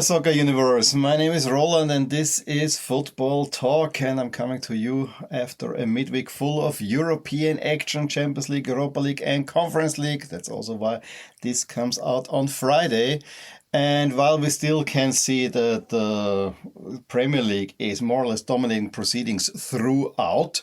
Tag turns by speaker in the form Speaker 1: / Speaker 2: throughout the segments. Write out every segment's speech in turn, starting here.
Speaker 1: my soccer universe. My name is Roland and this is Football Talk, and I'm coming to you after a midweek full of European action, Champions League, Europa League and Conference League. That's also why this comes out on Friday. And while we still can see that the Premier League is more or less dominating proceedings throughout,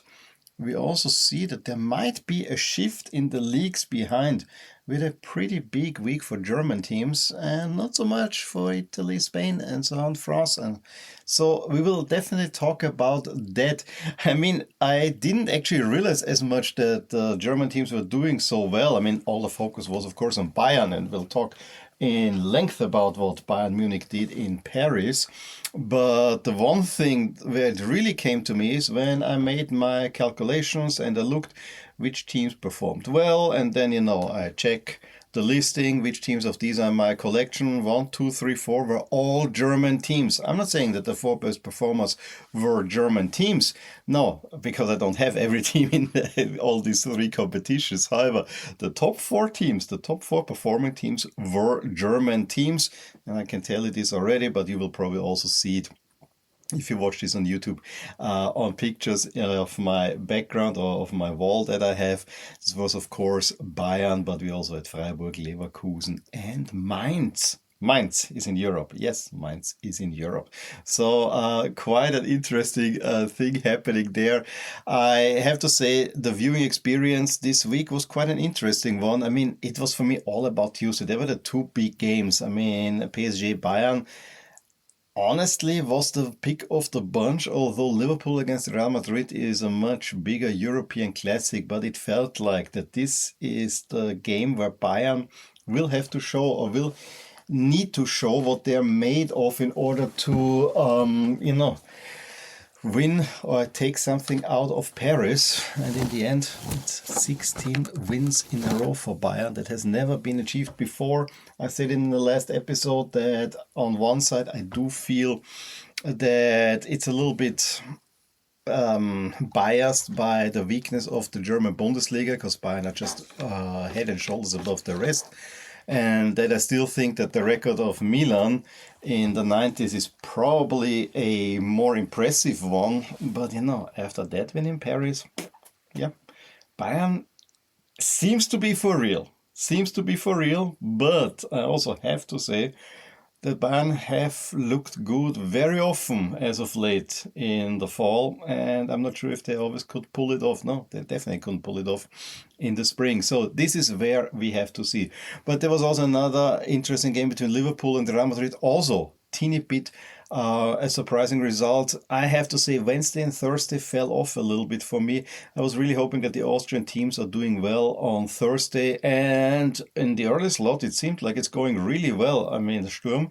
Speaker 1: we also see that there might be a shift in the leagues behind, with a pretty big week for German teams and not so much for Italy, Spain, and so on, France. And so we will definitely talk about that. I mean, I didn't actually realize as much that the German teams were doing so well. I mean, all the focus was, of course, on Bayern, and we'll talk in length about what Bayern Munich did in Paris. But the one thing where it really came to me is when I made my calculations and I looked which teams performed well, and then I check the listing, which teams of these are in my collection. 1, 2, 3, 4 were all German teams. I'm not saying that the 4 best performers were German teams. No, because I don't have every team in all these 3 competitions. However, the top 4 teams, the top 4 performing teams were German teams. And I can tell you this already, but you will probably also see it if you watch this on YouTube, on pictures of my background or of my wall that I have. This was, of course, Bayern, but we also had Freiburg, Leverkusen, and Mainz. Mainz is in Europe. Yes, Mainz is in Europe. So quite an interesting thing happening there. I have to say the viewing experience this week was quite an interesting one. I mean, it was for me all about Tuesday. There were the 2 big games. I mean, PSG, Bayern, honestly was the pick of the bunch, although Liverpool against Real Madrid is a much bigger European classic, but it felt like that this is the game where Bayern will have to show, or will need to show, what they're made of in order to, win or take something out of Paris. And in the end, it's 16 wins in a row for Bayern. That has never been achieved before. I said in the last episode that on one side I do feel that it's a little bit biased by the weakness of the German Bundesliga, because Bayern are just head and shoulders above the rest. And that I still think that the record of Milan in the 90s is probably a more impressive one. But after that win in Paris, yeah, Bayern seems to be for real. But I also have to say that Bayern have looked good very often as of late in the fall, and I'm not sure if they always could pull it off. No, they definitely couldn't pull it off in the spring. So this is where we have to see. But there was also another interesting game between Liverpool and Real Madrid, also teeny bit a surprising result. I have to say Wednesday and Thursday fell off a little bit for me. I was really hoping that the Austrian teams are doing well on Thursday, and in the early slot it seemed like it's going really well. I mean, the Sturm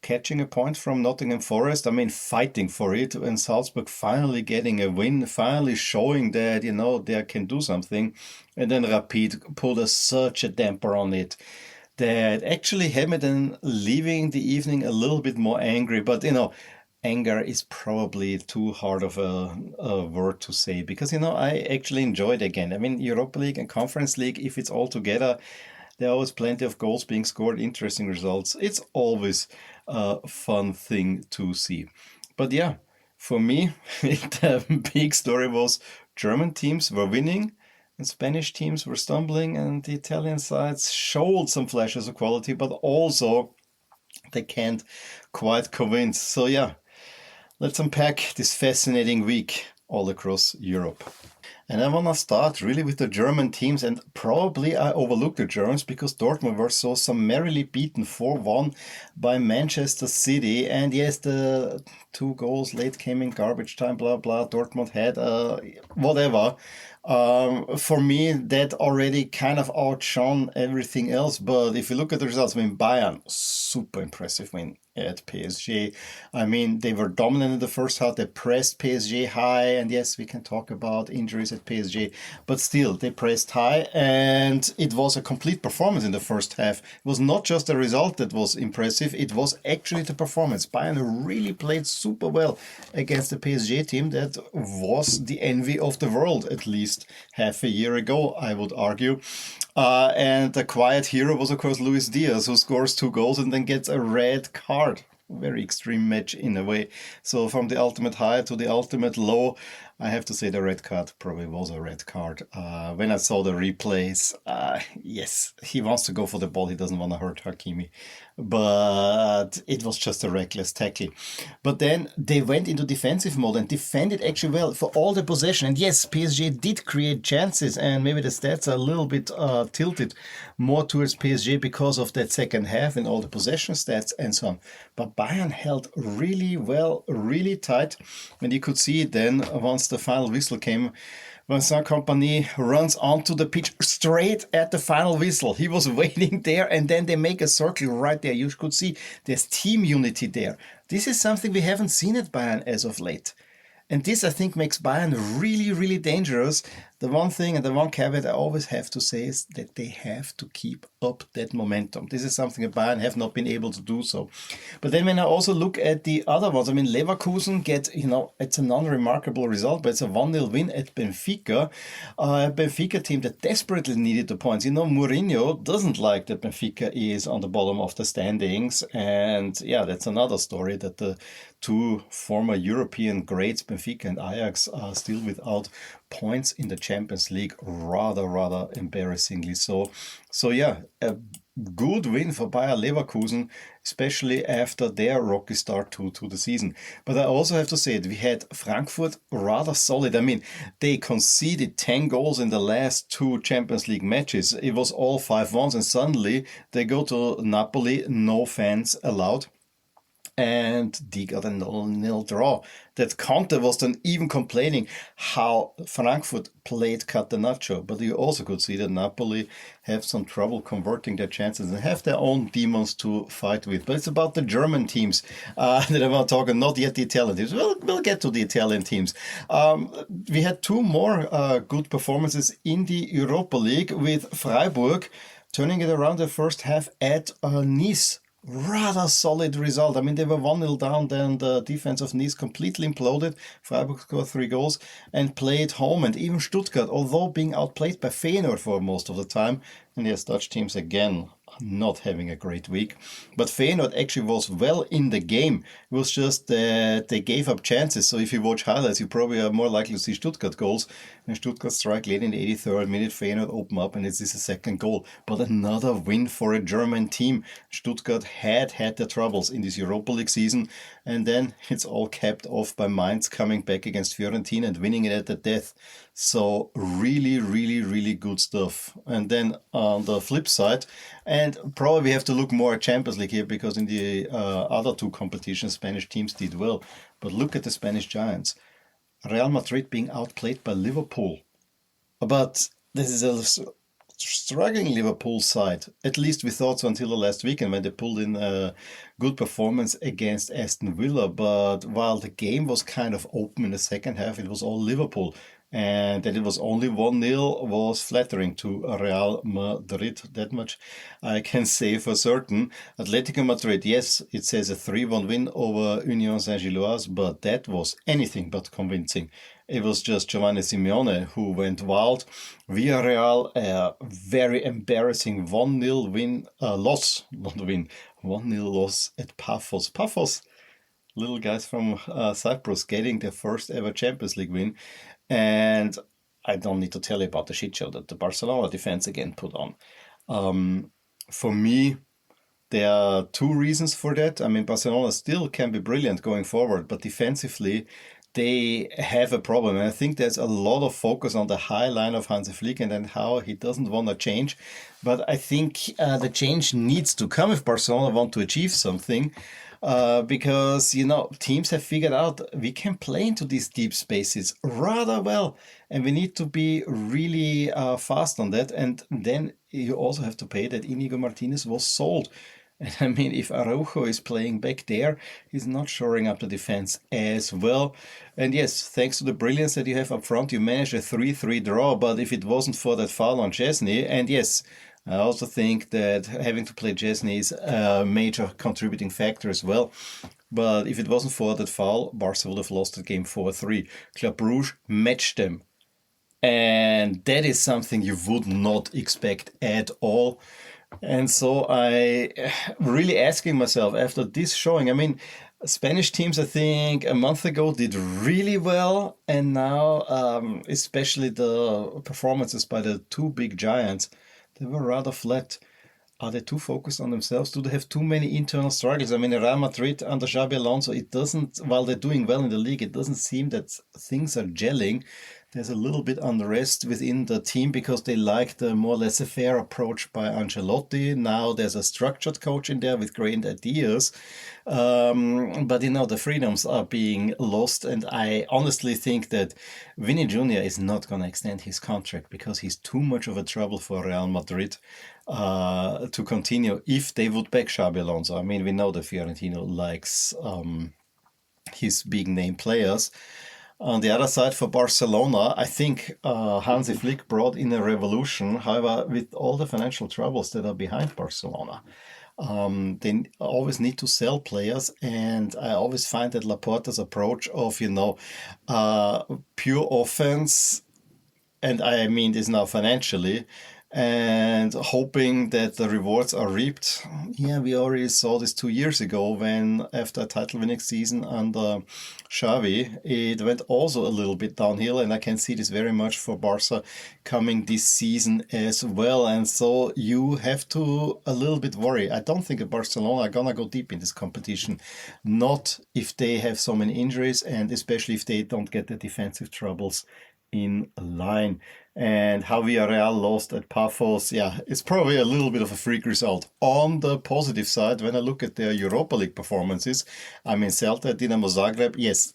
Speaker 1: catching a point from Nottingham Forest, I mean, fighting for it, and Salzburg finally getting a win, finally showing that, they can do something. And then Rapid put such a damper on it that actually had me then leaving the evening a little bit more angry. But, anger is probably too hard of a word to say, because, I actually enjoyed it again. I mean, Europa League and Conference League, if it's all together, there are always plenty of goals being scored, interesting results. It's always a fun thing to see. But yeah, for me, the big story was German teams were winning, and Spanish teams were stumbling, and the Italian sides showed some flashes of quality, but also they can't quite convince. So yeah, let's unpack this fascinating week all across Europe. And I want to start really with the German teams, and probably I overlooked the Germans because Dortmund were so summarily beaten 4-1 by Manchester City. And yes, the 2 goals late came in garbage time, blah, blah. Dortmund had whatever. For me, that already kind of outshone everything else. But if you look at the results, I mean, Bayern, super impressive win at PSG. I mean, they were dominant in the first half. They pressed PSG high. And yes, we can talk about injuries at PSG. But still, they pressed high. And it was a complete performance in the first half. It was not just the result that was impressive. It was actually the performance. Bayern really played super well against the PSG team that was the envy of the world, at least half a year ago, I would argue. And the quiet hero was, of course, Luis Diaz, who scores 2 goals and then gets a red card. Very extreme match in a way. So from the ultimate high to the ultimate low, I have to say the red card probably was a red card. When I saw the replays, yes, he wants to go for the ball. He doesn't want to hurt Hakimi. But it was just a reckless tackle. But then they went into defensive mode and defended actually well for all the possession. And yes, PSG did create chances, and maybe the stats are a little bit tilted more towards PSG because of that second half and all the possession stats and so on. But Bayern held really well, really tight. And you could see it then once the final whistle came. Vincent Kompany runs onto the pitch straight at the final whistle. He was waiting there, and then they make a circle right there. You could see there's team unity there. This is something we haven't seen at Bayern as of late. And this, I think, makes Bayern really, really dangerous. The one thing and the one caveat I always have to say is that they have to keep up that momentum. This is something that Bayern have not been able to do so. But then when I also look at the other ones, I mean, Leverkusen get, it's a non-remarkable result, but it's a 1-0 win at Benfica. A Benfica team that desperately needed the points. Mourinho doesn't like that Benfica is on the bottom of the standings. And yeah, that's another story that the two former European greats, Benfica and Ajax, are still without points in the Champions League, rather embarrassingly so. So yeah, a good win for Bayer Leverkusen, especially after their rocky start to the season. But I also have to say that we had Frankfurt rather solid. I mean, they conceded 10 goals in the last 2 Champions League matches. It was all 5-1s, and suddenly they go to Napoli, no fans allowed. And they got a 0-0 draw. That Conte was then even complaining how Frankfurt played Catenaccio. But you also could see that Napoli have some trouble converting their chances and have their own demons to fight with. But it's about the German teams that I want to talk, and not yet the Italian teams. We'll get to the Italian teams. We had 2 more good performances in the Europa League, with Freiburg turning it around the first half at Nice. Rather solid result. I mean, they were 1-0 down, then the defense of Nice completely imploded. Freiburg scored 3 goals and played home. And even Stuttgart, although being outplayed by Feyenoord for most of the time, and yes, Dutch teams again not having a great week. But Feyenoord actually was well in the game. It was just that they gave up chances. So if you watch highlights, you probably are more likely to see Stuttgart goals. And Stuttgart strike late in the 83rd minute, Feyenoord open up, and it's a second goal. But another win for a German team. Stuttgart had their troubles in this Europa League season. And then it's all capped off by Mainz coming back against Fiorentina and winning it at the death. So really good stuff. And then on the flip side, and probably we have to look more at Champions League here, because in the other 2 competitions, Spanish teams did well. But look at the Spanish giants. Real Madrid being outplayed by Liverpool. But this is a struggling Liverpool side. At least we thought so until the last weekend, when they pulled in a good performance against Aston Villa. But while the game was kind of open in the second half, it was all Liverpool. And that it was only 1-0 was flattering to Real Madrid. That much I can say for certain. Atletico Madrid, yes, it says a 3-1 win over Union Saint-Gilloise, but that was anything but convincing. It was just Giovanni Simeone who went wild. Villarreal, a very embarrassing 1-0 win, loss, not win, 1-0 loss at Paphos. Paphos, little guys from Cyprus getting their first ever Champions League win. And I don't need to tell you about the shit show that the Barcelona defense again put on. For me, there are 2 reasons for that. I mean, Barcelona still can be brilliant going forward, but defensively, they have a problem. And I think there's a lot of focus on the high line of Hansi Flick and then how he doesn't want to change. But I think the change needs to come if Barcelona want to achieve something. Because, teams have figured out we can play into these deep spaces rather well. And we need to be really fast on that. And then you also have to pay that Inigo Martinez was sold. And I mean, if Araujo is playing back there, he's not shoring up the defense as well. And yes, thanks to the brilliance that you have up front, you managed a 3-3 draw. But if it wasn't for that foul on Chesney, and yes, I also think that having to play Chesney is a major contributing factor as well. But if it wasn't for that foul, Barca would have lost the game 4-3. Club Brugge matched them. And And that is something you would not expect at all. And so I really asking myself after this showing, I mean, Spanish teams, I think a month ago did really well. And now, especially the performances by the two big giants, they were rather flat. Are they too focused on themselves? Do they have too many internal struggles? I mean, Real Madrid under Xabi Alonso, it doesn't, while they're doing well in the league, it doesn't seem that things are gelling. There's a little bit unrest within the team because they like the more laissez-faire approach by Ancelotti. Now there's a structured coach in there with great ideas. But the freedoms are being lost. And I honestly think that Vinny Jr. is not going to extend his contract because he's too much of a trouble for Real Madrid to continue if they would back Xabi Alonso. I mean, we know that Fiorentino likes his big name players. On the other side, for Barcelona, I think Hansi Flick brought in a revolution. However, with all the financial troubles that are behind Barcelona, they always need to sell players. And I always find that Laporta's approach of, pure offense, and I mean this now financially, and hoping that the rewards are reaped. Yeah, we already saw this 2 years ago when, after a title-winning season under Xavi, it went also a little bit downhill, and I can see this very much for Barca coming this season as well. And so you have to a little bit worry. I don't think that Barcelona are gonna go deep in this competition, not if they have so many injuries, and especially if they don't get the defensive troubles in line. And how Villarreal lost at Pafos, yeah, it's probably a little bit of a freak result. On the positive side, when I look at their Europa League performances, I mean, Celta, Dinamo Zagreb, yes,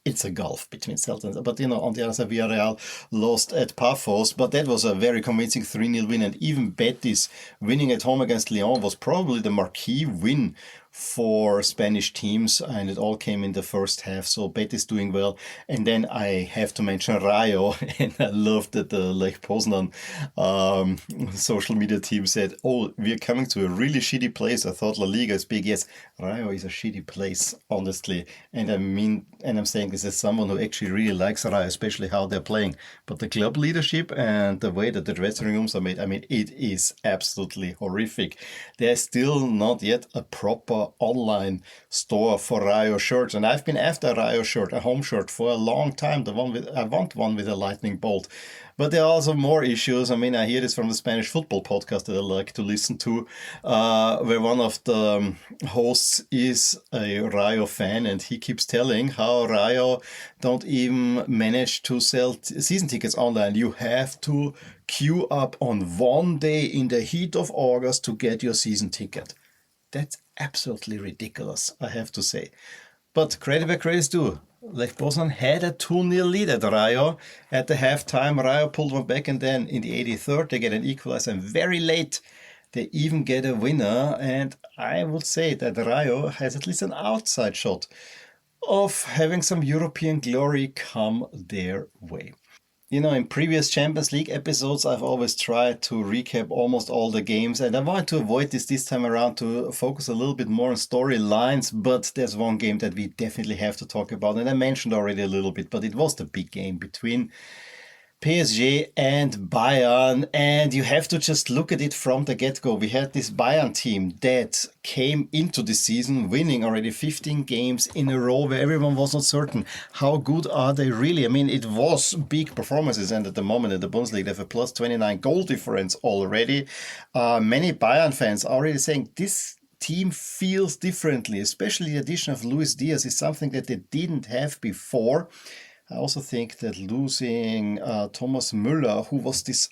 Speaker 1: it's a gulf between Celta, but on the other side, Villarreal lost at Pafos, but that was a very convincing 3-0 win, and even Betis winning at home against Lyon was probably the marquee win for Spanish teams, and it all came in the first half. So Betis doing well. And then I have to mention Rayo, and I love that the Lech Poznan social media team said, "Oh, we're coming to a really shitty place. I thought La Liga is big." Yes, Rayo is a shitty place, honestly. And I'm saying this as someone who actually really likes Rayo, especially how they're playing. But the club leadership and the way that the dressing rooms are made, I mean, it is absolutely horrific. There's still not yet a proper online store for Rayo shirts, and I've been after a Rayo shirt, a home shirt, for a long time. I want one with a lightning bolt. But there are also more issues. I mean, I hear this from the Spanish football podcast that I like to listen to, where one of the hosts is a Rayo fan, and he keeps telling how Rayo don't even manage to sell season tickets online. You have to queue up on one day in the heat of August to get your season ticket. That's absolutely ridiculous, I have to say. But credit where credit's due. Lech Poznan had a 2-0 lead at Rayo. At the halftime, Rayo pulled one back, and then in the 83rd, they get an equalizer. And very late, they even get a winner. And I would say that Rayo has at least an outside shot of having some European glory come their way. In previous Champions League episodes, I've always tried to recap almost all the games, and I wanted to avoid this time around to focus a little bit more on storylines, but there's one game that we definitely have to talk about, and I mentioned already a little bit, but it was the big game between PSG and Bayern, and you have to just look at it from the get-go. We had this Bayern team that came into the season winning already 15 games in a row, where everyone was not certain how good are they really. I mean, it was big performances, and at the moment in the Bundesliga they have a plus 29 goal difference already. Many Bayern fans are already saying this team feels differently, especially the addition of Luis Diaz is something that they didn't have before. I also think that losing Thomas Müller, who was this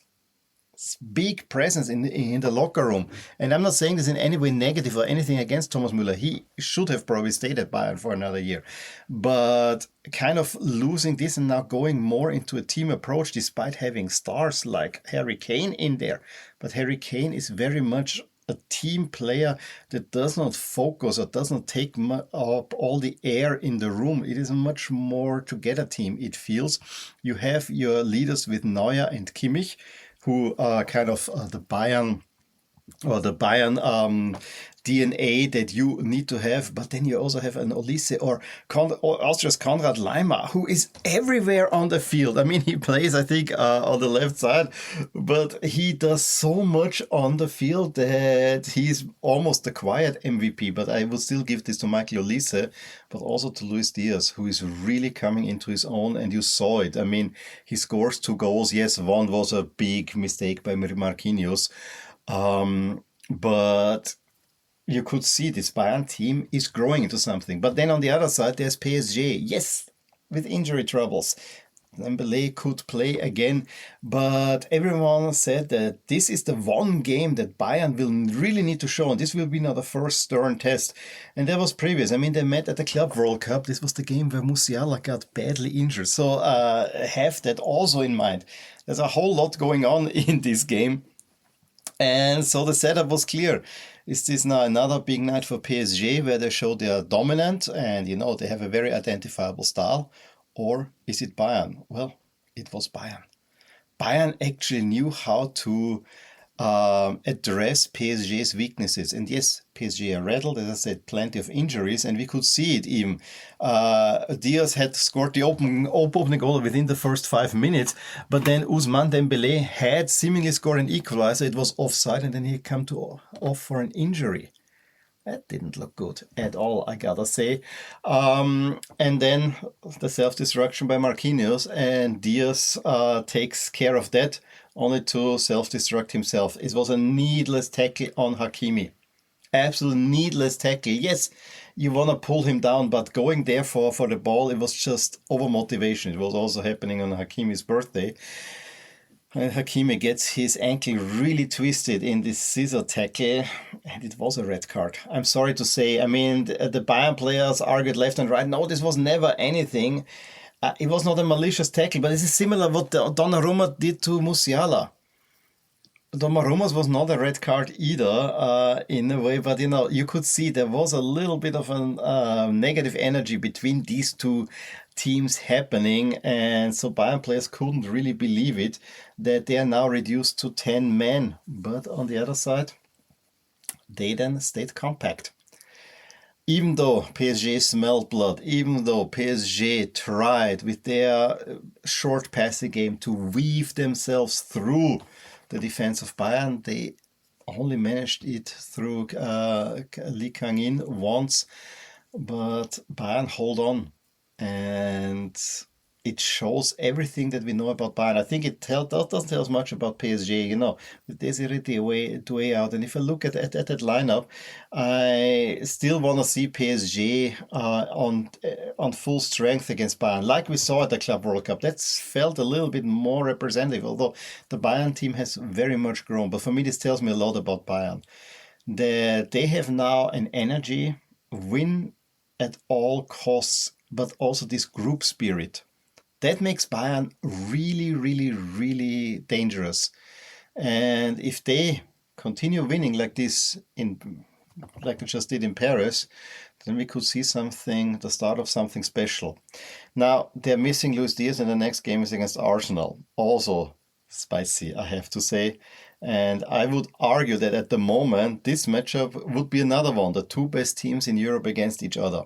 Speaker 1: big presence in the locker room, and I'm not saying this in any way negative or anything against Thomas Müller, he should have probably stayed at Bayern for another year, but kind of losing this and now going more into a team approach despite having stars like Harry Kane in there. But Harry Kane is very much a team player that does not focus or does not take up all the air in the room. It is a much more together team, it feels. You have your leaders with Neuer and Kimmich, who are kind of the Bayern or the Bayern DNA that you need to have. But then you also have an Olise or Austria's Konrad Leimer, who is everywhere on the field. I mean, he plays, I think, on the left side, but he does so much on the field that he's almost the quiet MVP. But I will still give this to Michael Olise, but also to Luis Diaz, who is really coming into his own, and you saw it. I mean, he scores 2 goals. Yes, one was a big mistake by Marquinhos. But you could see this Bayern team is growing into something. But then on the other side, there's PSG. Yes, with injury troubles. Dembele could play again, but everyone said that this is the one game that Bayern will really need to show, and this will be now the first stern test. And that was previous. I mean, they met at the Club World Cup. This was the game where Musiala got badly injured. So have that also in mind. There's a whole lot going on in this game. And so the setup was clear. Is this now another big night for PSG where they show they are dominant and, they have a very identifiable style? Or is it Bayern? Well, it was Bayern. Bayern actually knew how to address PSG's weaknesses. And yes, PSG are rattled, as I said, plenty of injuries, and we could see it even. Diaz had scored the opening goal within the first 5 minutes, but then Ousmane Dembele had seemingly scored an equalizer. It was offside, and then he came off for an injury. That didn't look good at all, I gotta say. And then the self-destruction by Marquinhos, and Diaz takes care of that, only to self-destruct himself. It was a needless tackle on Hakimi. Absolute needless tackle. Yes, you want to pull him down, but going there for the ball, it was just over-motivation. It was also happening on Hakimi's birthday. And Hakimi gets his ankle really twisted in this scissor tackle, and it was a red card. I'm sorry to say. I mean, the Bayern players argued left and right. No, this was never anything. It was not a malicious tackle, but this is similar what Donnarumma did to Musiala. Donnarumma's was not a red card either, in a way, but you could see there was a little bit of a negative energy between these two teams happening, and so Bayern players couldn't really believe it that they are now reduced to 10 men. But on the other side, they then stayed compact. Even though PSG smelled blood, even though PSG tried with their short passing game to weave themselves through the defense of Bayern, they only managed it through Lee Kang-in once, but Bayern hold on, and it shows everything that we know about Bayern. I think it doesn't tell us much about PSG, with Desiree Doué out. And if I look at that lineup, I still want to see PSG on full strength against Bayern, like we saw at the Club World Cup. That's felt a little bit more representative, although the Bayern team has very much grown. But for me, this tells me a lot about Bayern. That they have now an energy, win at all costs, but also this group spirit. That makes Bayern really, really, really dangerous. And if they continue winning like this, like they just did in Paris, then we could see the start of something special. Now, they're missing Luis Diaz, and the next game is against Arsenal. Also spicy, I have to say. And I would argue that at the moment, this matchup would be another one, the two best teams in Europe against each other.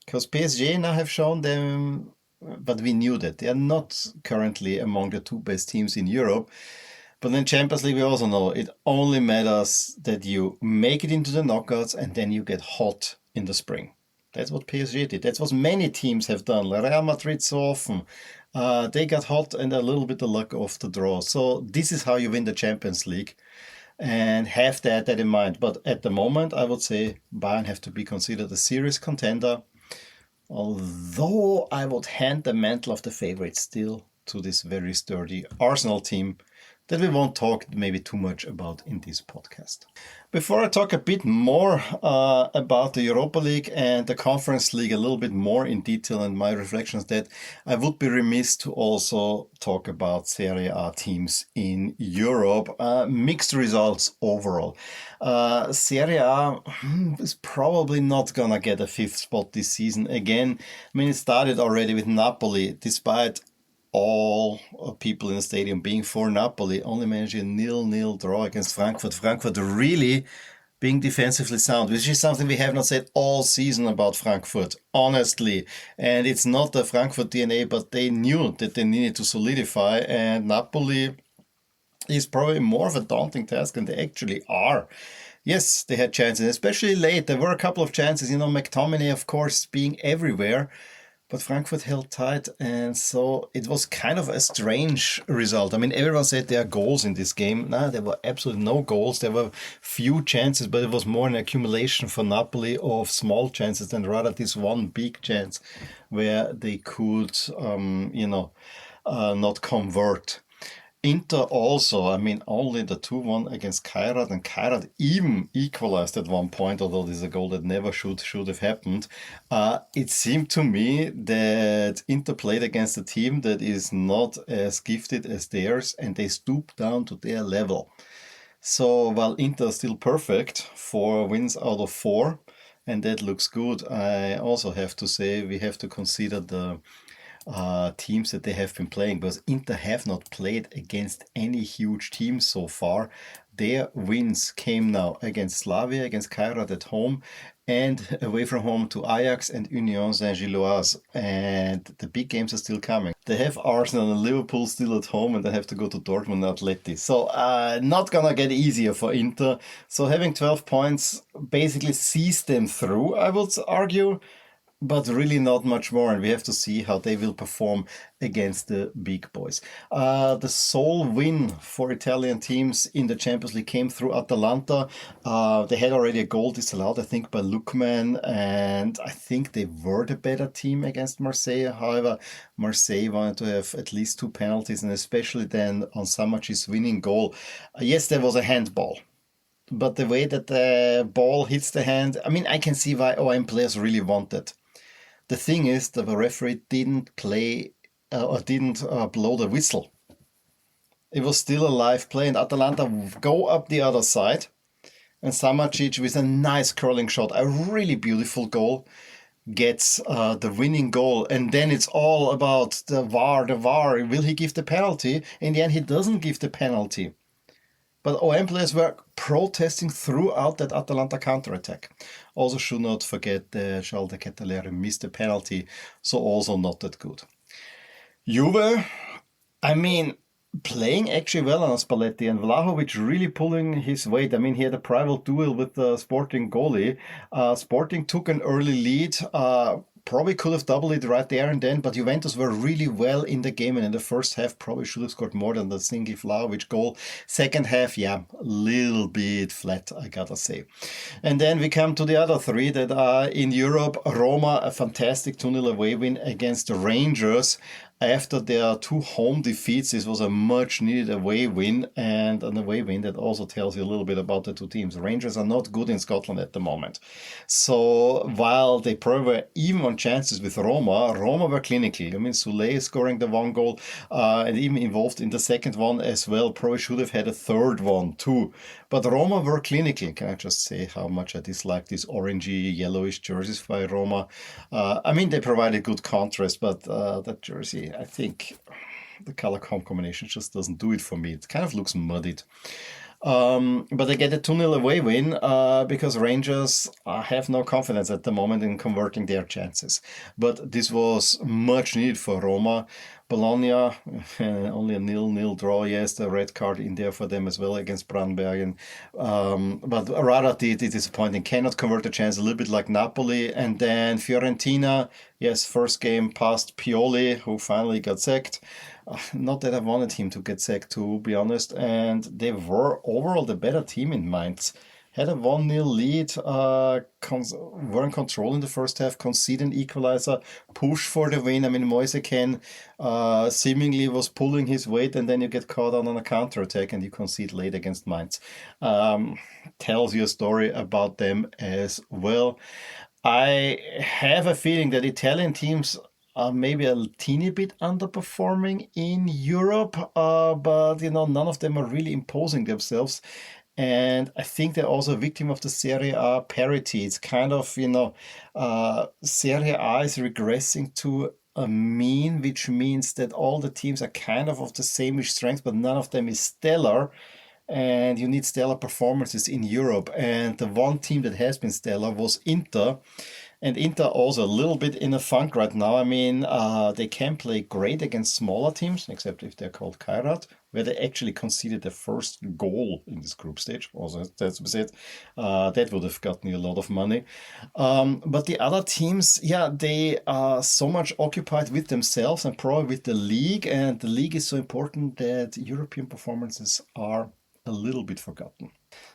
Speaker 1: Because PSG now have shown them, but we knew that they are not currently among the two best teams in Europe. But in Champions League, we also know it only matters that you make it into the knockouts and then you get hot in the spring. That's what PSG did. That's what many teams have done. Real Madrid so often. They got hot and a little bit of luck off the draw. So this is how you win the Champions League. And have that in mind. But at the moment, I would say Bayern have to be considered a serious contender. Although I would hand the mantle of the favorite still to this very sturdy Arsenal team that we won't talk maybe too much about in this podcast. Before I talk a bit more about the Europa League and the Conference League a little bit more in detail and my reflections, that I would be remiss to also talk about Serie A teams in Europe. Mixed results overall. Serie A is probably not gonna get a 5th spot this season again. I mean, it started already with Napoli, despite all people in the stadium being for Napoli, only managing a 0-0 draw against Frankfurt. Frankfurt really being defensively sound, which is something we have not said all season about Frankfurt, honestly. And it's not the Frankfurt DNA, but they knew that they needed to solidify, and Napoli is probably more of a daunting task than they actually are. Yes, they had chances, especially late. There were a couple of chances, McTominay, of course, being everywhere. But Frankfurt held tight, and so it was kind of a strange result. I mean, everyone said there are goals in this game. No, there were absolutely no goals. There were few chances, but it was more an accumulation for Napoli of small chances than rather this one big chance where they could, not convert. Inter also, I mean, only the 2-1 against Kairat, and Kairat even equalized at one point, although this is a goal that never should have happened. It seemed to me that Inter played against a team that is not as gifted as theirs, and they stooped down to their level. So while Inter is still perfect, 4 wins out of 4, and that looks good, I also have to say we have to consider the teams that they have been playing, because Inter have not played against any huge teams so far. Their wins came now against Slavia, against Kairat at home, and away from home to Ajax and Union Saint-Gilloise. And the big games are still coming. They have Arsenal and Liverpool still at home, and they have to go to Dortmund and Atleti. So not gonna get easier for Inter. So having 12 points basically sees them through, I would argue, but really not much more, and we have to see how they will perform against the big boys. The sole win for Italian teams in the Champions League came through Atalanta. They had already a goal disallowed, I think, by Lookman, and I think they were the better team against Marseille. However, Marseille wanted to have at least 2 penalties, and especially then on Samaci's winning goal. Yes, there was a handball. But the way that the ball hits the hand, I mean, I can see why OM players really want it. The thing is that the referee didn't play or didn't blow the whistle. It was still a live play, and Atalanta go up the other side, and Samacic with a nice curling shot, a really beautiful goal, gets the winning goal, and then it's all about the VAR. Will he give the penalty? In the end, he doesn't give the penalty. But OM players were protesting throughout that Atalanta counterattack. Also should not forget Charles de Ketelaere missed a penalty, so also not that good. Juve, I mean, playing actually well on Spalletti, and Vlahovic really pulling his weight. I mean, he had a private duel with the Sporting goalie. Sporting took an early lead, probably could have doubled it right there and then, but Juventus were really well in the game, and in the first half probably should have scored more than the single Vlahovic goal. Second half, yeah, a little bit flat, I gotta say. And then we come to the other 3 that are in Europe. Roma, a fantastic 2-0 away win against the Rangers. After their 2 home defeats, this was a much needed away win, and an away win that also tells you a little bit about the 2 teams. Rangers are not good in Scotland at the moment. So while they probably were even on chances with Roma were clinical. I mean, Soulé scoring the 1 goal and even involved in the second one as well. Probably should have had a third one too. But Roma were clinical. Can I just say how much I dislike these orangey, yellowish jerseys by Roma? I mean, they provided good contrast, but that jersey, I think the color combination just doesn't do it for me. It kind of looks muddied. But they get a 2-0 away win because Rangers have no confidence at the moment in converting their chances. But this was much needed for Roma. Bologna, only a 0-0 draw. Yes, the red card in there for them as well against Brandbergen. But rather disappointing. Cannot convert the chance, a little bit like Napoli. And then Fiorentina, yes, first game past Pioli, who finally got sacked. Not that I wanted him to get sacked, to be honest. And they were overall the better team in Mainz. Had a 1-0 lead, were in control in the first half, concede an equalizer, push for the win. I mean, Moise Kean seemingly was pulling his weight, and then you get caught on a counter-attack and you concede late against Mainz. Tells you a story about them as well. I have a feeling that Italian teams are maybe a teeny bit underperforming in Europe, but none of them are really imposing themselves. And I think they're also a victim of the Serie A parity. It's kind of, Serie A is regressing to a mean, which means that all the teams are kind of the same-ish strength, but none of them is stellar. And you need stellar performances in Europe. And the one team that has been stellar was Inter. And Inter also a little bit in a funk right now. I mean, they can play great against smaller teams, except if they're called Kairat, where they actually conceded the first goal in this group stage. Also, that's it. That would have gotten you a lot of money. But the other teams, yeah, they are so much occupied with themselves and probably with the league. And the league is so important that European performances are a little bit forgotten.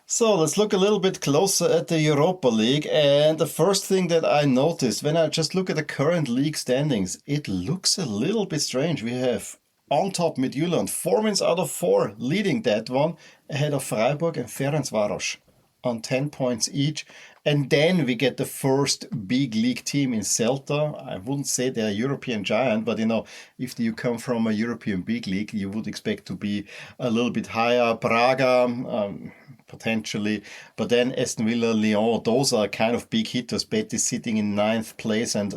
Speaker 1: So let's look a little bit closer at the Europa League. And the first thing that I noticed when I just look at the current league standings, it looks a little bit strange. We have on top Midtjylland, 4 wins out of 4, leading that one, ahead of Freiburg and Ferencváros on 10 points each. And then we get the first big league team in Celta. I wouldn't say they're a European giant, but if you come from a European big league, you would expect to be a little bit higher. Braga, potentially, but then Aston Villa, Lyon, those are kind of big hitters. Betis sitting in 9th place, and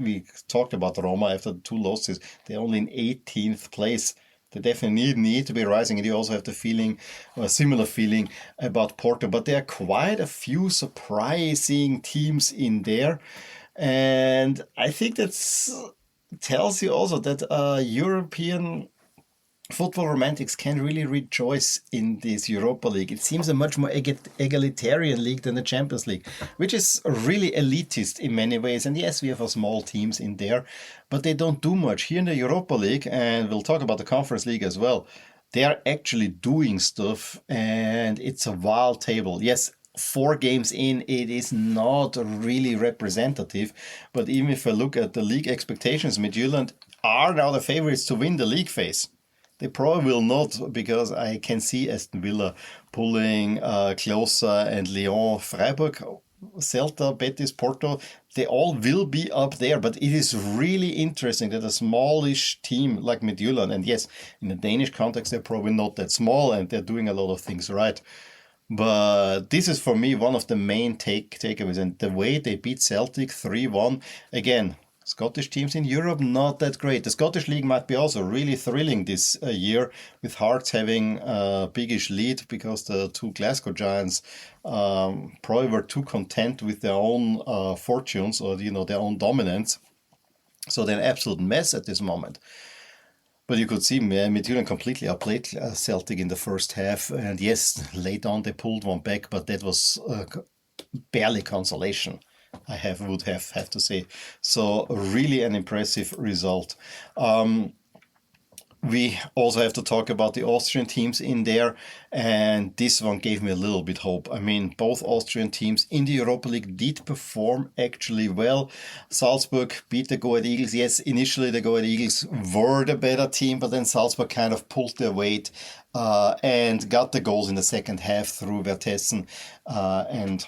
Speaker 1: we talked about Roma after the 2 losses. They're only in 18th place. They definitely need to be rising, and you also have the feeling, a similar feeling about Porto. But there are quite a few surprising teams in there, and I think that tells you also that European football romantics can really rejoice in this Europa League. It seems a much more egalitarian league than the Champions League, which is really elitist in many ways. And yes, we have small teams in there, but they don't do much. Here in the Europa League, and we'll talk about the Conference League as well, they are actually doing stuff, and it's a wild table. Yes, 4 games in, it is not really representative. But even if I look at the league expectations, Midtjylland are now the favorites to win the league phase. They probably will not, because I can see Aston Villa pulling closer, and Lyon, Freiburg, Celta, Betis, Porto, they all will be up there. But it is really interesting that a smallish team like Midtjylland, and yes, in the Danish context, they're probably not that small and they're doing a lot of things right. But this is for me one of the main takeaways. And the way they beat Celtic 3-1, again, Scottish teams in Europe, not that great. The Scottish League might be also really thrilling this year, with Hearts having a biggish lead, because the 2 Glasgow Giants probably were too content with their own fortunes, or their own dominance. So they're an absolute mess at this moment. But you could see Midtjylland completely outplayed Celtic in the first half. And yes, late on they pulled one back, but that was barely consolation, I would have to say. So really an impressive result. We also have to talk about the Austrian teams in there, and this one gave me a little bit hope. I mean, both Austrian teams in the Europa League did perform actually well. Salzburg beat the Go Ahead Eagles. Yes, initially the Go Ahead Eagles were the better team, but then Salzburg kind of pulled their weight and got the goals in the second half through Vertessen and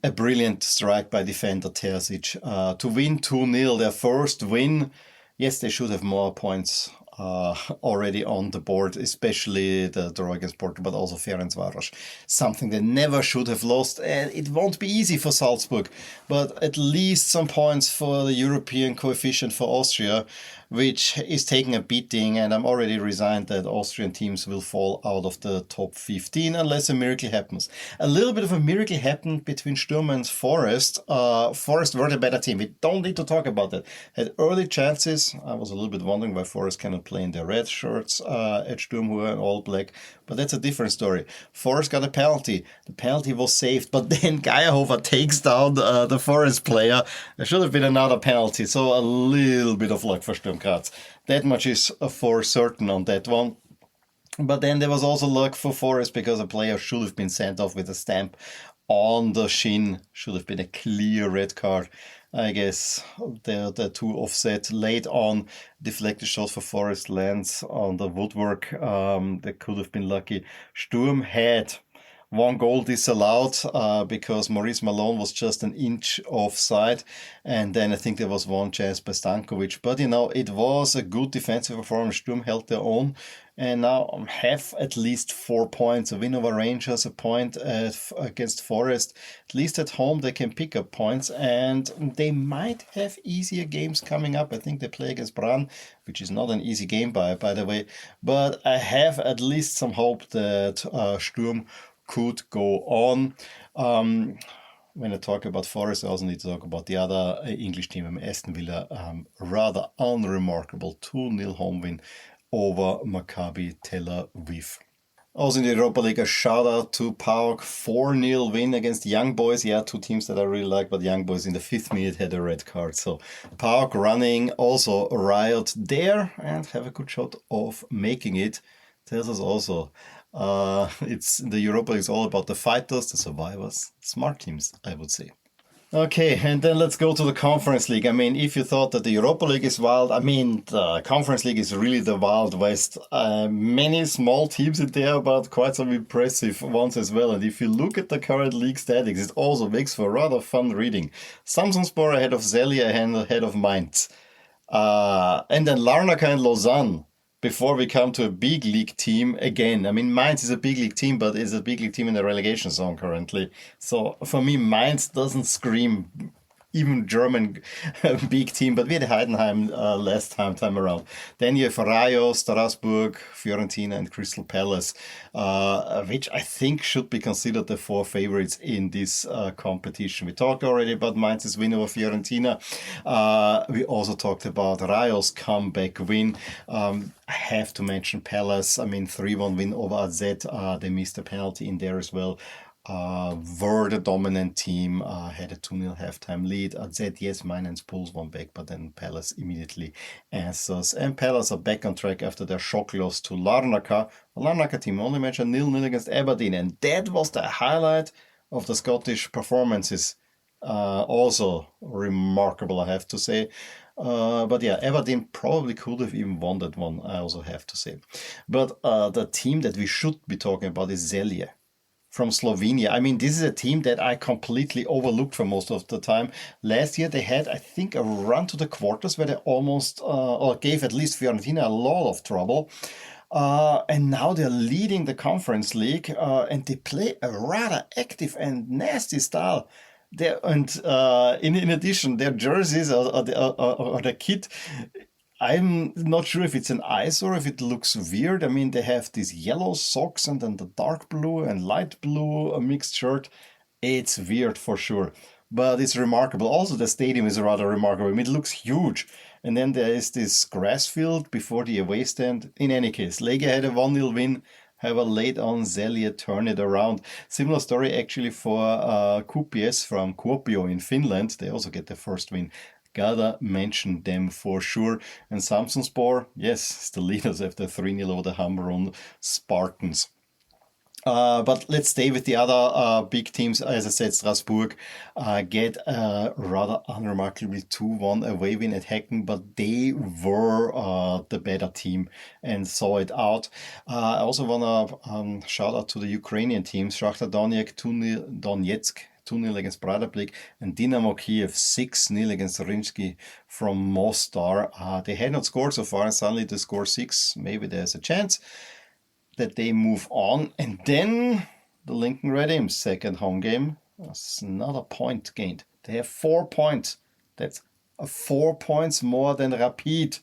Speaker 1: a brilliant strike by defender Terzic to win 2-0, their first win. Yes, they should have more points already on the board, especially the draw against Porto, but also Ferencváros. Something they never should have lost, and it won't be easy for Salzburg, but at least some points for the European coefficient for Austria, which is taking a beating, and I'm already resigned that Austrian teams will fall out of the top 15 unless a miracle happens. A little bit of a miracle happened between Sturm and Forest. Forest were the better team. We don't need to talk about that. Had early chances. I was a little bit wondering why Forest cannot play in their red shirts at Sturm, who are in all black, but that's a different story. Forest got a penalty. The penalty was saved, but then Geierhofer takes down the Forest player. There should have been another penalty, so a little bit of luck for Sturm Graz. That much is for certain on that one. But then there was also luck for Forest, because a player should have been sent off with a stamp on the shin. Should have been a clear red card. I guess the 2 offset late on, deflected shot for Forest lands on the woodwork. They could have been lucky. Sturm had one goal disallowed because Maurice Malone was just an inch offside. And then I think there was one chance by Stankovic. But, it was a good defensive performance. Sturm held their own. And now have at least 4 points. A win over Rangers, a point against Forest. At least at home they can pick up points. And they might have easier games coming up. I think they play against Brann, which is not an easy game by the way. But I have at least some hope that Sturm could go on. When I talk about Forest, I also need to talk about the other English team, Aston Villa. Rather unremarkable 2-0 home win over Maccabi Tel Aviv. Also in the Europa League, a shout out to PAOK, 4-0 win against Young Boys. Yeah, two teams that I really like, but Young Boys in the 5th minute had a red card. So PAOK running also riot there and have a good shot of making it. Tells us also it's the Europa League is all about the fighters, the survivors, smart teams, I would say. Okay, and then let's go to the Conference League. I mean, if you thought that the Europa League is wild, I mean, the Conference League is really the Wild West. Many small teams in there, but quite some impressive ones as well. And if you look at the current league statistics, it also makes for rather fun reading. Samsunspor ahead of Celje and ahead of Mainz. And then Larnaca and Lausanne. Before we come to a big league team again. I mean, Mainz is a big league team, but is a big league team in the relegation zone currently. So for me, Mainz doesn't scream even German big team, but we had Heidenheim last time around. Then you have Rayo, Strasbourg, Fiorentina, and Crystal Palace, which I think should be considered the 4 favorites in this competition. We talked already about Mainz's win over Fiorentina. We also talked about Rayo's comeback win. I have to mention Palace. I mean, 3-1 win over AZ. They missed a penalty in there as well. Were the dominant team, had a 2-0 halftime lead. AZ, yes, Mainz pulls one back, but then Palace immediately answers. And Palace are back on track after their shock loss to Larnaca. The Larnaca team only matched a 0-0 against Aberdeen, and that was the highlight of the Scottish performances. Also remarkable, I have to say. But yeah, Aberdeen probably could have even won that one, I also have to say. But the team that we should be talking about is Celje from Slovenia. I mean, this is a team that I completely overlooked for most of the time. Last year they had, I think, a run to the quarters where they almost, or gave at least Fiorentina a lot of trouble. And now they're leading the Conference League, and they play a rather active and nasty style. In addition, their jerseys or the kit, I'm not sure if it's an eyesore, if it looks weird. I mean, they have these yellow socks and then the dark blue and light blue a mixed shirt. It's weird for sure, but it's remarkable. Also, the stadium is rather remarkable. I mean, it looks huge. And then there is this grass field before the away stand. In any case, Lega had a 1-0 win. However, late on, Celje turned it around. Similar story actually for QPS from Kuopio in Finland. They also get their first win. Gotta mention them for sure. And Samsunspor, yes, the leaders after 3-0 over the Hamrun Spartans. But let's stay with the other big teams. As I said, Strasbourg get a rather unremarkably 2-1 away win at Hecken, but they were the better team and saw it out. I also want to shout out to the Ukrainian teams. Shakhtar Donetsk 2-0 against Breidablik, and Dynamo Kiev 6-0 against Rimsky from Mostar. They had not scored so far, and suddenly they score 6. Maybe there's a chance that they move on. And then the Lincoln Red Imps second home game. That's another point gained. They have 4 points. That's 4 points more than Rapid.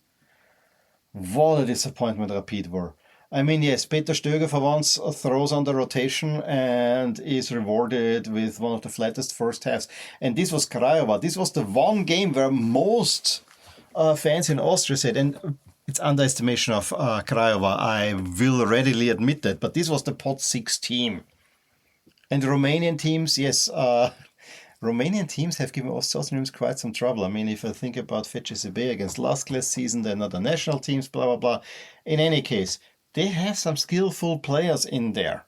Speaker 1: What a disappointment Rapid were. I mean, yes, Peter Stöger for once throws on the rotation and is rewarded with one of the flattest first halves. And this was Craiova. This was the one game where most fans in Austria said, and it's underestimation of Craiova, I will readily admit that, but this was the pot 6 team. And the Romanian teams, yes, Romanian teams have given Austrians quite some trouble. I mean, if I think about FCSB against last class season, they're not the national teams, blah, blah, blah. In any case, they have some skillful players in there.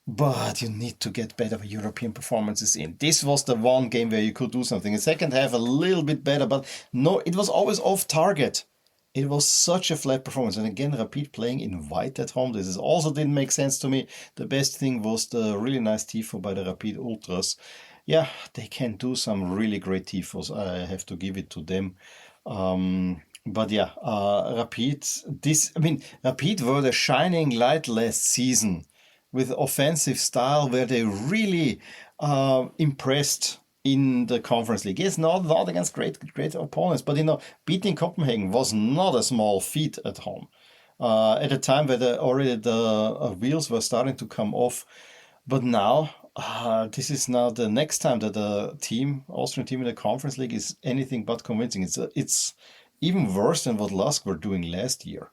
Speaker 1: But you need to get better European performances in. This was the one game where you could do something. The second half a little bit better, but no, it was always off target. It was such a flat performance. And again, Rapid playing in white at home. This is also didn't make sense to me. The best thing was the really nice tifo by the Rapid Ultras. Yeah, they can do some really great tifos. I have to give it to them. But yeah, Rapid, Rapid were the shining light last season with offensive style where they really impressed in the Conference League. Yes, not against great opponents, but beating Copenhagen was not a small feat at home. At a time where already the wheels were starting to come off, but now this is now the next time that the Austrian team in the Conference League is anything but convincing. It's even worse than what Lask were doing last year.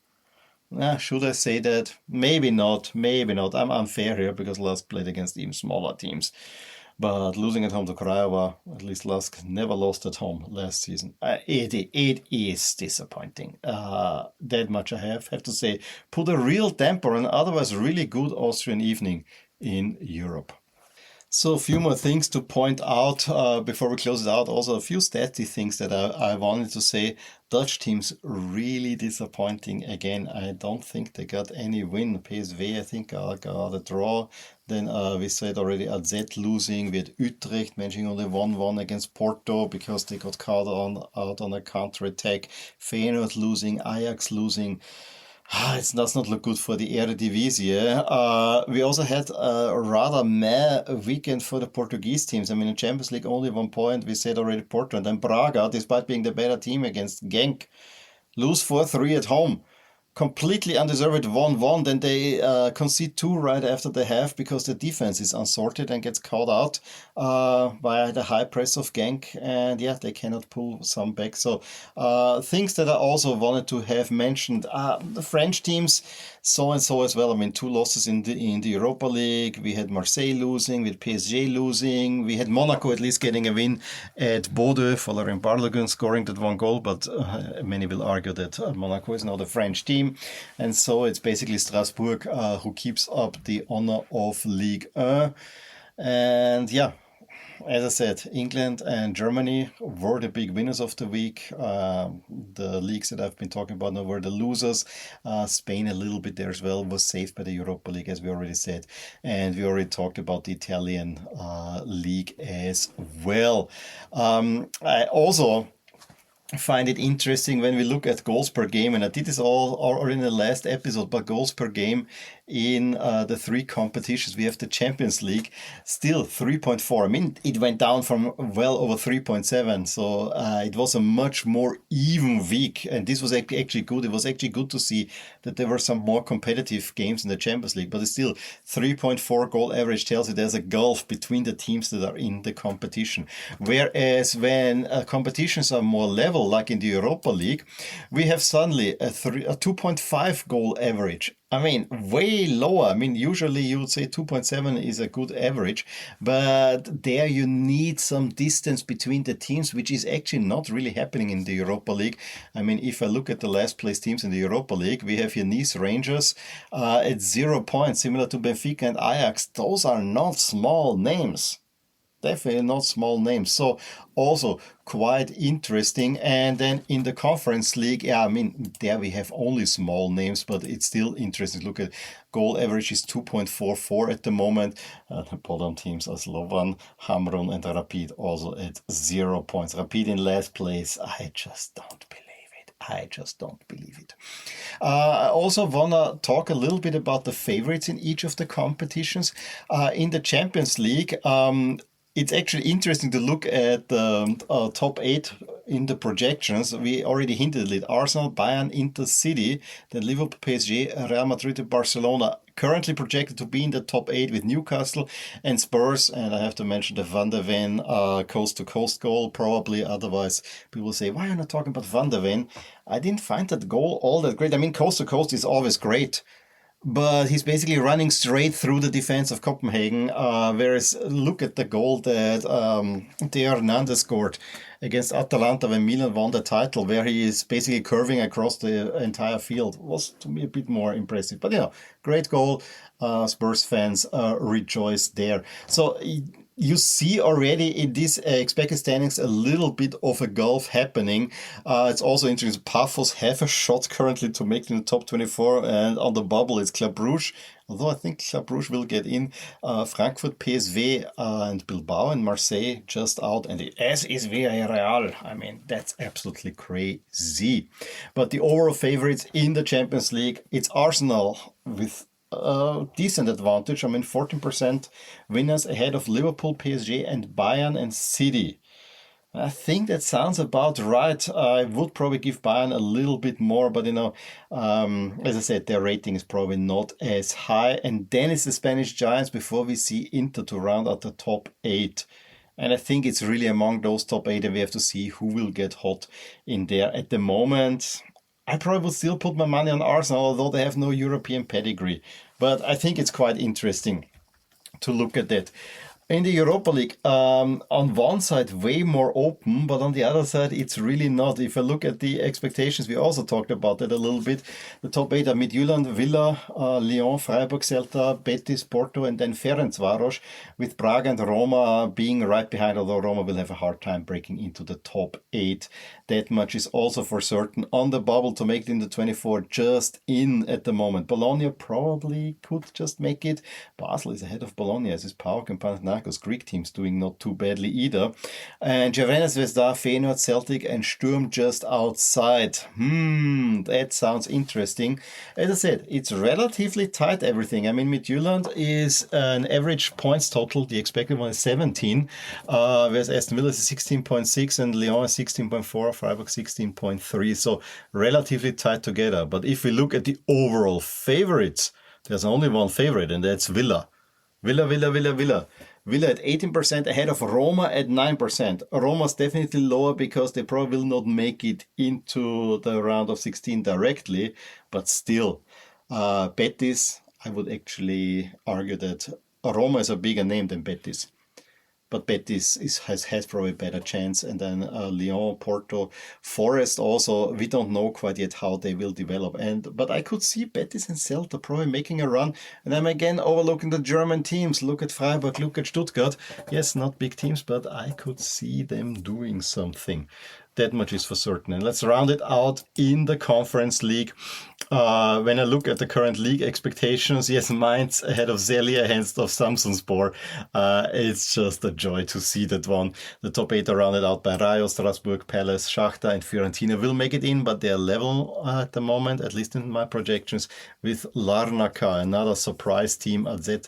Speaker 1: Should I say that? Maybe not. Maybe not. I'm unfair here because Lask played against even smaller teams. But losing at home to Craiova, at least Lask never lost at home last season. It is disappointing. That much I have to say. Put a real damper on an otherwise really good Austrian evening in Europe. So a few more things to point out before we close it out. Also a few staty things that I wanted to say. Dutch teams really disappointing again. I don't think they got any win. PSV, I think, got a draw. Then we said already AZ losing. We had Utrecht managing only 1-1 against Porto because they got caught out on a counter-attack. Feyenoord losing, Ajax losing. It does not look good for the Eredivisie. We also had a rather meh weekend for the Portuguese teams. I mean, in Champions League, only 1 point. We said already Porto. And then Braga, despite being the better team against Genk, lose 4-3 at home. Completely undeserved 1-1. Then they concede two right after the half because the defense is unsorted and gets caught out by the high press of Genk. And yeah, they cannot pull some back. So things that I also wanted to have mentioned. The French teams, so and so as well. I mean, two losses in the Europa League. We had Marseille losing, we had PSG losing. We had Monaco at least getting a win at Bordeaux, following Barlogun scoring that one goal. But many will argue that Monaco is not a French team. And so it's basically Strasbourg who keeps up the honor of Ligue 1. And yeah, as I said, England and Germany were the big winners of the week. The leagues that I've been talking about now were the losers. Spain a little bit there as well was saved by the Europa League, as we already said. And we already talked about the Italian league as well. I also find it interesting when we look at goals per game, and I did this all in the last episode, but goals per game in the three competitions. We have the Champions League, still 3.4. I mean, it went down from well over 3.7, so it was a much more even week, and this was actually good. It was actually good to see that there were some more competitive games in the Champions League, but it's still 3.4 goal average tells you there's a gulf between the teams that are in the competition. Whereas when competitions are more level, like in the Europa League, we have suddenly a 2.5 goal average. I mean, way lower. I mean, usually you would say 2.7 is a good average, but there you need some distance between the teams, which is actually not really happening in the Europa League. I mean, if I look at the last place teams in the Europa League, we have here Nice Rangers at 0 points, similar to Benfica and Ajax. Those are not small names. Definitely not small names. So also quite interesting. And then in the Conference League, yeah, I mean, there we have only small names, but it's still interesting. Look at goal average is 2.44 at the moment. The bottom teams are Slovan, Hamrun, and Rapid also at 0 points. Rapid in last place. I just don't believe it. I also want to talk a little bit about the favorites in each of the competitions. In the Champions League, it's actually interesting to look at the top 8 in the projections. We already hinted it. Arsenal, Bayern, Inter City, then Liverpool, PSG, Real Madrid, and Barcelona. Currently projected to be in the top 8 with Newcastle and Spurs. And I have to mention the Van de Ven coast-to-coast goal, probably. Otherwise, people say, why are you not talking about Van de Ven? I didn't find that goal all that great. I mean, coast-to-coast is always great. But he's basically running straight through the defense of Copenhagen. Whereas look at the goal that Theo Hernandez scored against Atalanta when Milan won the title, where he is basically curving across the entire field. Was to me a bit more impressive. But great goal. Spurs fans rejoice there. So you see already in these expected standings a little bit of a gulf happening. It's also interesting. Paphos have a shot currently to make it in the top 24, and on the bubble it's Club Brugge. Although I think Club Brugge will get in. Frankfurt, PSV, and Bilbao and Marseille just out. And the S is Villarreal. I mean, that's absolutely crazy. But the overall favorites in the Champions League, it's Arsenal with decent advantage. I mean, 14% winners ahead of Liverpool, PSG, and Bayern and City. I think that sounds about right. I would probably give Bayern a little bit more, but as I said, their rating is probably not as high. And then it's the Spanish Giants before we see Inter to round out the top 8. And I think it's really among those top 8, and we have to see who will get hot in there. At the moment, I probably would still put my money on Arsenal, although they have no European pedigree. But I think it's quite interesting to look at that. In the Europa League, on one side, way more open, but on the other side, it's really not. If I look at the expectations, we also talked about that a little bit. The top 8 are Midtjylland, Villa, Lyon, Freiburg, Celta, Betis, Porto, and then Ferencváros, with Braga and Roma being right behind, although Roma will have a hard time breaking into the top 8. That much is also for certain. On the bubble to make it in the 24, just in at the moment. Bologna probably could just make it. Basel is ahead of Bologna, as is PAOK and Panathinaikos. Greek teams doing not too badly either. And Cervena, Zvezda, Feyenoord, Celtic, and Sturm just outside. That sounds interesting. As I said, it's relatively tight, everything. I mean, Midtjylland is an average points total. The expected one is 17, whereas Aston Villa is 16.6 and Lyon is 16.4, Freiburg 16.3. So relatively tight together. But if we look at the overall favorites, there's only one favorite, and that's Villa. Villa at 18% ahead of Roma at 9%. Roma's definitely lower because they probably will not make it into the round of 16 directly, but still. Betis, I would actually argue that Roma is a bigger name than Betis. But Betis has probably a better chance. And then Lyon, Porto, Forest also, we don't know quite yet how they will develop. But I could see Betis and Celta probably making a run. And I'm again overlooking the German teams. Look at Freiburg, look at Stuttgart. Yes, not big teams, but I could see them doing something. That much is for certain. And let's round it out in the Conference League. When I look at the current league expectations, yes, Mainz ahead of Zelia, ahead of Samsunspor. It's just a joy to see that one. The top 8 are rounded out by Rayo, Strasbourg, Palace, Shakhtar, and Fiorentina will make it in, but they're level at the moment, at least in my projections, with Larnaca, another surprise team at Z,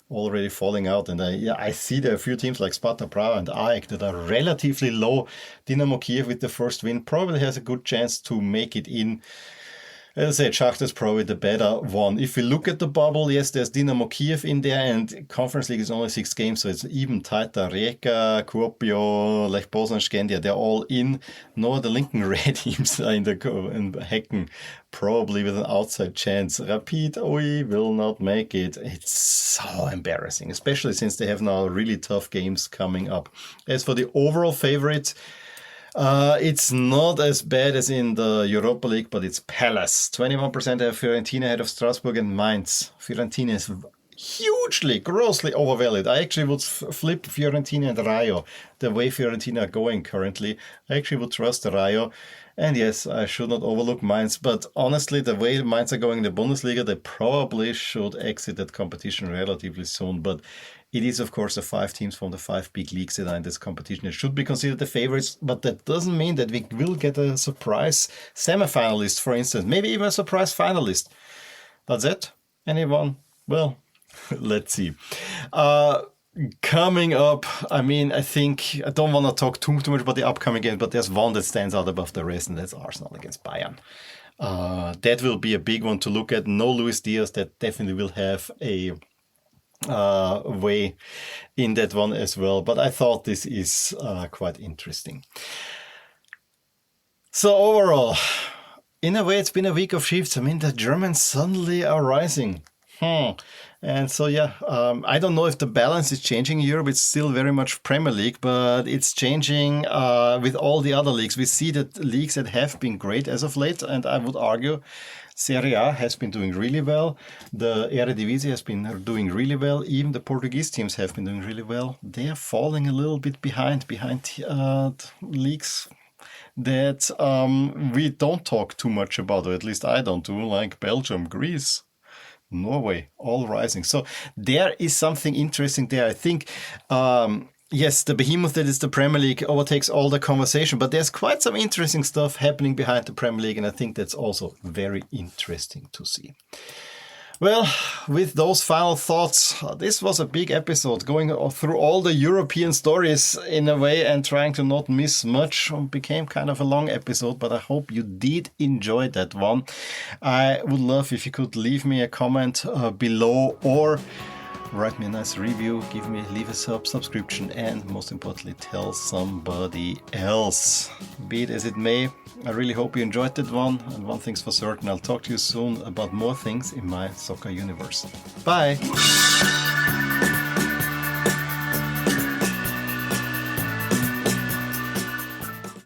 Speaker 1: already falling out. And I see there are a few teams like Sparta Praha and AEK that are relatively low. Dynamo Kiev with the first win probably has a good chance to make it in. As I said, Shakhtar is probably the better one. If we look at the bubble, yes, there's Dynamo Kiev in there, and Conference League is only 6 games, so it's even tighter. Rijeka, Kuopio, Lech Poznan, Skandia, they're all in. No, the Lincoln Red teams are in Hecken, probably with an outside chance. Rapid, will not make it. It's so embarrassing, especially since they have now really tough games coming up. As for the overall favorites, it's not as bad as in the Europa League, but it's Palace. 21% have Fiorentina ahead of Strasbourg and Mainz. Fiorentina is hugely, grossly overvalued. I actually would flip Fiorentina and Rayo. The way Fiorentina are going currently, I actually would trust Rayo. And yes, I should not overlook Mainz, but honestly, the way Mainz are going in the Bundesliga, they probably should exit that competition relatively soon. But it is, of course, the 5 teams from the 5 big leagues that are in this competition. It should be considered the favorites, but that doesn't mean that we will get a surprise semi-finalist, for instance. Maybe even a surprise finalist. That's it? Anyone? Well, let's see. Coming up, I mean, I think I don't want to talk too much about the upcoming games, but there's one that stands out above the rest, and that's Arsenal against Bayern. That will be a big one to look at. No Luis Diaz, that definitely will have a way in that one as well. But I thought this is quite interesting. So overall, in a way, it's been a week of shifts. I mean, the Germans suddenly are rising. And so, yeah, I don't know if the balance is changing in Europe. It's still very much Premier League, but it's changing with all the other leagues. We see that leagues that have been great as of late, and I would argue Serie A has been doing really well. The Eredivisie has been doing really well. Even the Portuguese teams have been doing really well. They are falling a little bit behind leagues that we don't talk too much about, or at least I don't do, like Belgium, Greece, Norway, all rising. So there is something interesting there. I think, yes, the behemoth that is the Premier League overtakes all the conversation, but there's quite some interesting stuff happening behind the Premier League, and I think that's also very interesting to see. Well, with those final thoughts, this was a big episode, going through all the European stories in a way and trying to not miss much. It became kind of a long episode, but I hope you did enjoy that one. I would love if you could leave me a comment below, or write me a nice review, leave a subscription, and most importantly, tell somebody else. Be it as it may, I really hope you enjoyed that one, and one thing's for certain, I'll talk to you soon about more things in my soccer universe. Bye!